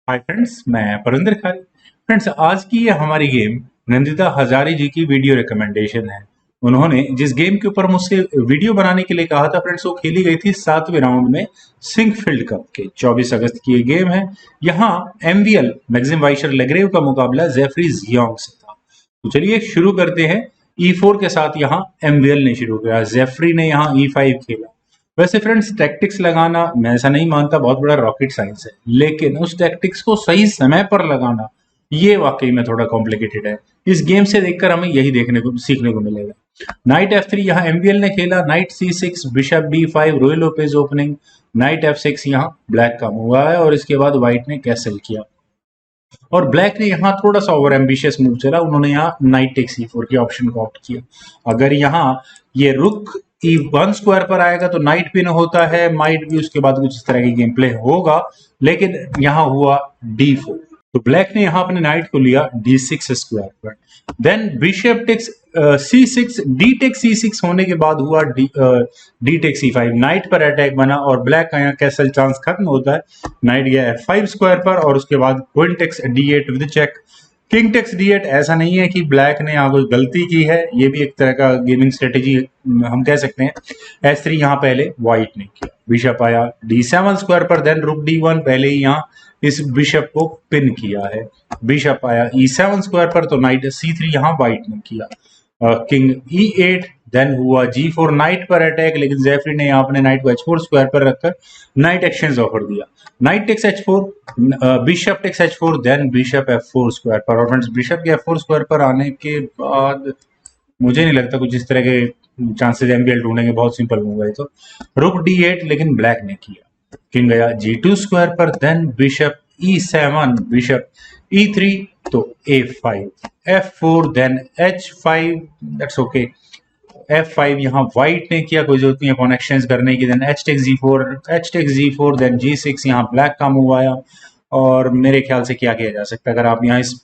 Hi friends, मैं परिंदर खारी। Friends, आज की ये हमारी गेम नंदिता हजारी जी की वीडियो रिकमेंडेशन है। उन्होंने जिस गेम के ऊपर मुझसे वीडियो बनाने के लिए कहा था फ्रेंड्स, वो खेली गई थी 7वें राउंड में सिंकफील्ड कप के 24 अगस्त की ये गेम है। यहाँ एमवीएल मैक्सिम वाइशर लेग्रेव का मुकाबला जेफरी जियोंग से था। तो चलिए शुरू करते हैं। E4 के साथ यहाँ एमवीएल ने शुरू किया, जेफरी ने यहाँ E5 खेला। वैसे फ्रेंड्स, टैक्टिक्स लगाना मैं ऐसा नहीं मानता बहुत बड़ा रॉकेट साइंस है, लेकिन उस टैक्टिक्स को सही समय पर लगाना ये वाकई में थोड़ा कॉम्प्लिकेटेड है। इस गेम से देखकर हमें यही सीखने को मिलेगा। नाइट F3 यहाँ एमवीएल ने खेला, नाइट C6, बिशप B5, रोय लोपेज ओपनिंग, नाइट F6 यहाँ ब्लैक का मूव आया और इसके बाद व्हाइट ने कैसल किया और ब्लैक ने यहाँ थोड़ा सा ओवर एम्बिशियस मूव चला। उन्होंने यहाँ नाइट टेक C4 के ऑप्शन को ऑप्ट किया। अगर यहाँ ये रुक E1 स्क्वायर पर आएगा तो नाइट पिन होता है, माइट भी उसके बाद कुछ इस तरह की गेम प्ले होगा, लेकिन यहाँ हुआ D4। तो ब्लैक ने यहाँ अपने नाइट को लिया D6 स्क्वायर पर। Then bishop takes C6, D take C6 होने के बाद हुआ D टेक C5, नाइट पर अटैक बना और ब्लैक का यहाँ कैसल चांस खत्म होता है। नाइट गया F5 स्क्वायर पर और उसके बाद queen takes D8 with check, king takes D8। ऐसा नहीं है कि ब्लैक ने यहाँ कोई गलती की है, ये भी एक तरह का गेमिंग स्ट्रेटेजी हम कह सकते हैं। S3 यहाँ पहले व्हाइट ने किया, बिशप आया D7 स्क्वायर पर, देन रुक D1, पहले ही यहाँ इस बिशप को पिन किया है। बिशप आया E7 स्क्वायर पर, तो नाइट C3 यहाँ व्हाइट ने किया, किंग E8, देन हुआ G4, नाइट पर अटैक, लेकिन जेफरी ने यहाँ अपने नाइट को H4 स्क्वायर पर रखकर नाइट एक्सचेंज ऑफर दिया। Knight takes H4, bishop takes H4, then bishop F4 square पर। और फ्रेंड्स, बिशप के F4 स्क्वायर पर आने के बाद मुझे नहीं लगता कुछ इस तरह के चांसेस एमवीएल ढूंढेंगे, बहुत सिंपल मूव है। तो रुक D8, लेकिन ब्लैक ने किया, किंग गया G2 स्क्वायर पर, then bishop E7, bishop E3, तो A5, F4, then H5, that's okay. F5 यहाँ व्हाइट ने किया, कोई जरूरत नहीं है एक्सचेंज करने की। Then H takes G4, then G6, यहाँ ब्लैक का मूव आया। और मेरे ख्याल से क्या किया जा सकता है, अगर आप यहाँ इस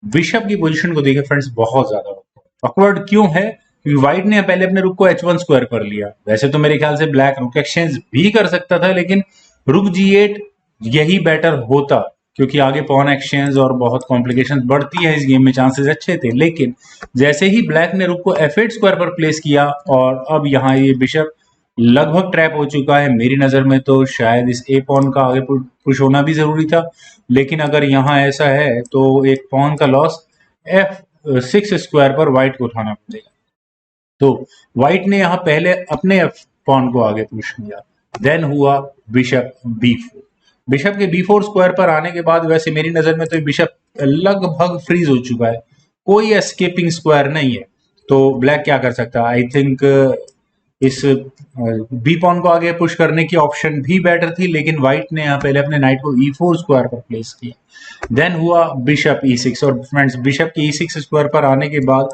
बिशप की पोजीशन को देखें फ्रेंड्स, बहुत ज्यादा ऑकवर्ड क्यों है, क्योंकि व्हाइट ने पहले अपने रुक को H1 स्क्वायर पर लिया। वैसे तो मेरे ख्याल से ब्लैक रुक एक्सचेंज भी कर सकता था, लेकिन रुक G8 यही बेटर होता, क्योंकि आगे पॉन एक्सचेंज और बहुत कॉम्प्लिकेशन बढ़ती है इस गेम में, चांसेस अच्छे थे। लेकिन जैसे ही ब्लैक ने रुक को F8 स्क्वायर पर प्लेस किया और अब यहाँ ये बिशप लगभग ट्रैप हो चुका है। मेरी नजर में तो शायद इस ए पॉन का आगे पुश होना भी जरूरी था, लेकिन अगर यहाँ ऐसा है तो एक पॉन का लॉस F6 स्क्वायर पर व्हाइट को उठाना पड़ेगा। तो व्हाइट ने यहाँ पहले अपने पॉन को आगे पुश किया, देन हुआ बिशप B4। बिशप के B4 स्क्वायर पर आने के बाद वैसे मेरी नजर में तो बिशप लगभग फ्रीज हो चुका है, कोई एस्केपिंग स्क्वायर नहीं है। तो ब्लैक क्या कर सकता है, आई थिंक इस बी पॉन को आगे पुश करने की ऑप्शन भी बेटर थी, लेकिन व्हाइट ने यहाँ पहले अपने नाइट को E4 स्क्वायर पर प्लेस किया। देन हुआ बिशप E6 और फ्रेंड्स, बिशप के E6 स्क्वायर पर आने के बाद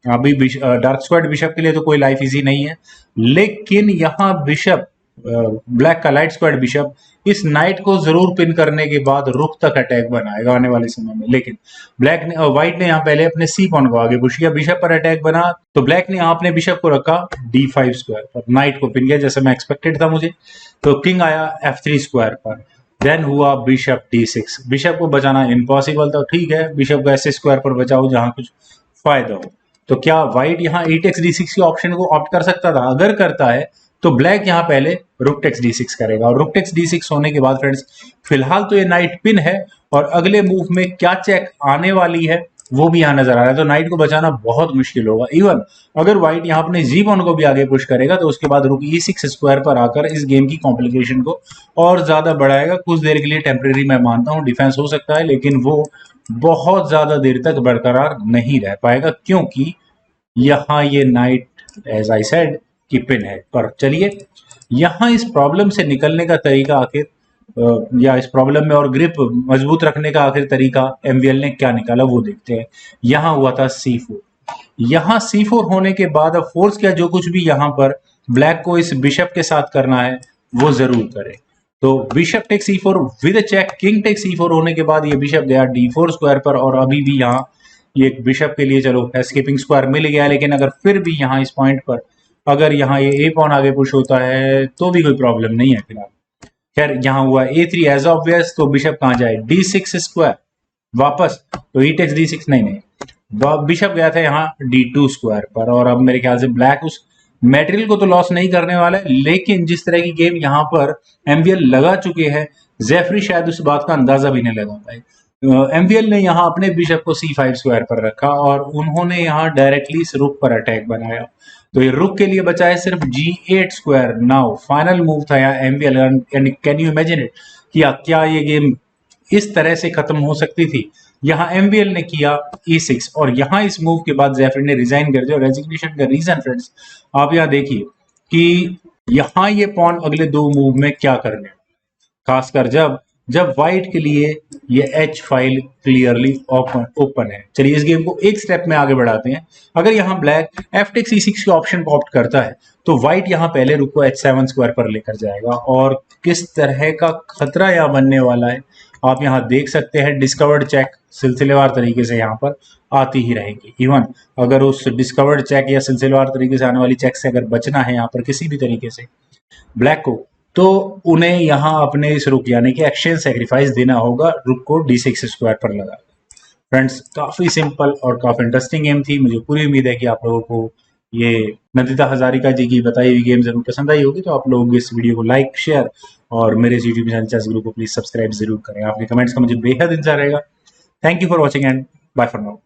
अभी डार्क स्क्वायर बिशप के लिए तो कोई लाइफ इजी नहीं है, लेकिन यहाँ बिशप ब्लैक का लाइट स्क्वायर बिशप इस नाइट को जरूर पिन करने के बाद रुक तक अटैक बनाएगा आने वाले समय में। लेकिन ब्लैक ने व्हाइट ने यहाँ पहले अपने सी पॉन को आगे पुश किया, बिशप पर अटैक बना, तो ब्लैक ने यहाँ अपने बिशप को रखा D5 स्क्वायर पर, नाइट को पिन किया जैसे मैं एक्सपेक्टेड था मुझे। तो किंग आया F3 स्क्वायर पर, देन हुआ बिशप D6। बिशप को बचाना इम्पॉसिबल था, ठीक है बिशप को ऐसे स्क्वायर पर बचाओ जहां कुछ फायदा हो। तो क्या व्हाइट यहाँ E टेक्स D6 की ऑप्शन को ऑप्ट कर सकता था? अगर करता है तो ब्लैक यहाँ पहले रुक टेक्स D6 करेगा, और रुक टेक्स D6 होने के बाद फ्रेंड्स, फिलहाल तो ये नाइट पिन है और अगले मूव में क्या चेक आने वाली है वो भी यहाँ नजर आ रहा है। तो नाइट को बचाना बहुत मुश्किल होगा। इवन अगर व्हाइट यहाँ अपने जी पॉन को भी आगे पुश करेगा तो उसके बाद रुक E6 स्क्वायर पर आकर इस गेम की कॉम्प्लिकेशन को और ज्यादा बढ़ाएगा। कुछ देर के लिए टेम्परेरी मैं मानता हूँ डिफेंस हो सकता है, लेकिन वो बहुत ज्यादा देर तक बरकरार नहीं रह पाएगा, क्योंकि यहाँ ये नाइट एज आई सेड की पिन है। पर चलिए यहाँ इस प्रॉब्लम से निकलने का तरीका आखिर या इस प्रॉब्लम में और ग्रिप मजबूत रखने का आखिर तरीका एमवीएल ने क्या निकाला वो देखते हैं। यहाँ हुआ था C4, यहाँ C4 होने के बाद अब फोर्स किया, जो कुछ भी यहाँ पर ब्लैक को इस बिशप के साथ करना है वो जरूर करे। तो bishop take C4 with check, king take C4 होने के बाद ये बिशप गया D4 स्क्वायर पर, और अभी भी यहाँ ये बिशप के लिए चलो एस्केपिंग स्क्वायर मिल गया, लेकिन अगर फिर भी यहाँ इस पॉइंट पर अगर यहाँ ये ए पॉन आगे पुश होता है तो भी कोई प्रॉब्लम नहीं है फिलहाल। खैर यहाँ हुआ A3 एज ऑब्वियस, तो बिशप कहाँ जाए, D6 स्क्वायर वापस, तो E टेक्स D6 नहीं, बिशप गया था यहाँ D2 स्क्वायर पर। और अब मेरे ख्याल से ब्लैक उस मटेरियल को तो लॉस नहीं करने वाला है, लेकिन जिस तरह की गेम यहाँ पर MVL लगा चुके हैं, जेफरी शायद उस बात का अंदाजा भी नहीं लगा पाए। MVL ने यहाँ अपने बिशप को C5 स्क्वायर पर रखा और उन्होंने यहाँ डायरेक्टली इस रुक पर अटैक बनाया। तो ये रुक के लिए बचा है सिर्फ G8 square. Now final move था यहाँ MVL, and can you imagine it कि क्या ये गेम इस तरह से खत्म हो सकती थी। यहाँ MVL ने किया E6 और यहाँ इस मूव के बाद जेफरी ने रिजाइन कर दिया। रेजिग्नेशन का रीजन फ्रेंड्स आप यहाँ देखिए कि यहाँ ये पॉन अगले दो मूव में क्या करने, खासकर जब व्हाइट के लिए ये H फाइल क्लियरली ओपन है। चलिए इस गेम को एक स्टेप में आगे बढ़ाते हैं। अगर यहाँ ब्लैक F-टेक C6 के ऑप्शन को ऑप्ट करता है तो व्हाइट यहाँ पहले रुक को H7 स्क्वायर पर लेकर जाएगा, और किस तरह का खतरा यहाँ बनने वाला है आप यहाँ देख सकते हैं। डिस्कवर्ड चेक सिलसिलेवार तरीके से यहाँ पर आती ही रहेगी। इवन अगर उस डिस्कवर्ड चेक या सिलसिलेवार तरीके से आने वाली चेक से अगर बचना है यहाँ पर किसी भी तरीके से ब्लैक को, तो उन्हें यहाँ अपने इस रुक यानी कि एक्सचेंज सेक्रीफाइस देना होगा, रुक को D6 स्क्वायर पर लगा। फ्रेंड्स काफी सिंपल और काफी इंटरेस्टिंग गेम थी। मुझे पूरी उम्मीद है कि आप लोगों को ये नंदिता हजारिका जी की बताई हुई गेम जरूर पसंद आई होगी। तो आप लोग इस वीडियो को लाइक, शेयर और मेरे इस यूट्यूब चैनल चेस गुरु को प्लीज सब्सक्राइब जरूर करें। आपके कमेंट्स का मुझे बेहद इंतजार रहेगा। Thank you for watching and bye for now.